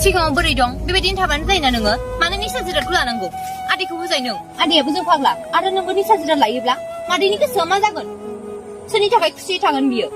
सिगाङाव बोरै दं बेबायदिनो थाबानो जायोना नोङो मानो निसा जिरादखौ लानांगौ आदैखौ बुजाय नों आदैयाबो जों फाग्ला आरो नोंबो निसा जिराद लायोब्ला मादैनि गोसोआ मा जागोन सोरनि थाखाय खुसि थागोन बियो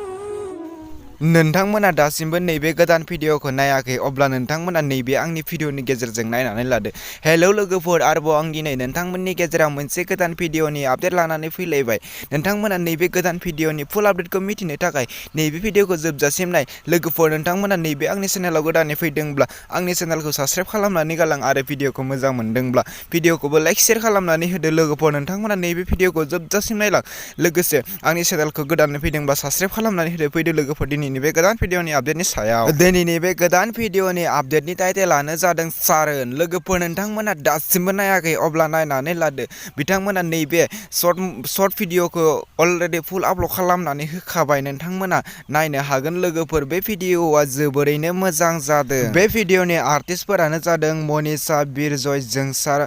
नोंथांमोना दासिमबो नैबे गोदान भिडिअखौ नायाखै अब्ला नोंथांमोना नैबे आंनि भिडिअनि गेजेरजों नायनानै लादो। हेलौ लोगोफोर, आरोबाव आं दिनै नोंथांमोननि गेजेराव मोनसे गोदान भिडिअनि आपडेट लानानै फैलायबाय। नोंथांमोना नैबे गोदान भिडिअनि फुल आपडेटखौ मिथिनो थाखाय नैबे भिडिअखौ जोबजासिम नाय। लोगोफोर, नोंथांमोना नैबे आंनि चेनेलाव गोदानै फैदोंब्ला आंनि चेनेलखौ साबस्क्राइब खालामनानै गालां आरो भिडिअखौ मोजां मोनदोंब्ला भिडिअखौबो लाइक शेयार खालामनानै होदो। लोगोफोर, नोंथांमोना नैबे भिडिअखौ जोबजासिम नायलां। लोगोसे आंनि चेनेलखौ गोदानै फैदोंब्ला साबस्क्राइब खालामनानै होदो। फैदो लोगोफोर, दिनैनि बे गोदान भिडिअनि आपडेटनि सायाव। दिनैनि बे गोदान भिडिअनि आपडेटनि टाइटेलानो जादों सारोन। लोगोफोर, नोंथांमोना दासिमबो नायाखै अब्ला नायनानै लादो। बिथांमोना नैबे सर्ट भिडिअखौ अलरेडि फुल आपल'ड खालामनानै होखाबाय, नोंथांमोना नायनो हागोन। लोगोफोर, बे भिडिअआ जोबोरैनो मोजां जादों। बे भिडिअनि आर्टिस्टफोरानो जादों मनीषा, बिरजय, जोंसार,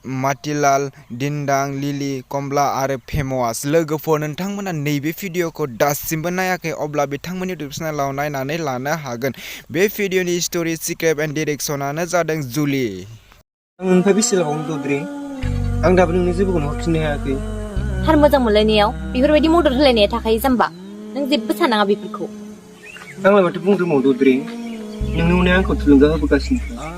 माटिलाल, दिन्दां, लिलि, कमला आरो फेमस। लोगोफोर, नोंथांमोना नैबे भिडिअखौ दासिमबो नायाखै अब्ला बिथांमोननि इउटुब चेनेलाव नायनानै लानो हागोन। बे भिडिअनि स्ट'रि, स्क्रिप्ट एन्ड डिरेक्शनानो जादों जुलि। आं नोंनिफ्राय बेसे लाबावनो दद्रे? आं दाबो नोंनो जेबोखौनो हरफिननो हायाखै। थार मोजां मोनलायनायाव बेफोरबायदि मदद होलायनाया थाखायो जाम्बा। नों जेबो सानाङा बेफोरखौ। आंलाय माथो बुंदोंमोन दद्रे? नोंनि उनाव आंखौ थुलुंगा होबोगासिनो।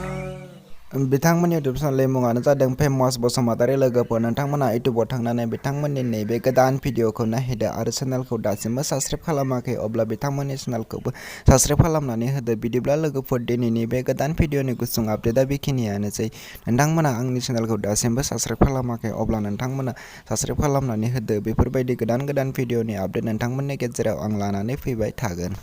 बिथांमोननि इउटुब चेनेलनि मुङानो जादों फेमास बसुमतारी। लोगोफोर, नोंथांमोना इउटुबाव थांनानै बिथांमोननि नैबे गोदान भिडिअखौ नायहैदो आरो चेनेलखौ दासिमबो साबस्क्राइब खालामाखै अब्ला बिथांमोननि चेनेलखौबो साबस्क्राइब खालामनानै होदो। बिदिब्ला लोगोफोर, दिनैनि बे गोदान भिडिअनि गुसुं आपडेटआ बेखिनियानोसै। नोंथांमोना आंनि चेनेलखौ दासिमबो साबस्क्राइब खालामाखै अब्ला नोंथांमोना साबस्क्राइब खालामनानै होदो। बेफोरबायदि गोदान भिडिअनि आपडेट नोंथांमोननि गेजेराव आं लानानै फैबाय थागोन।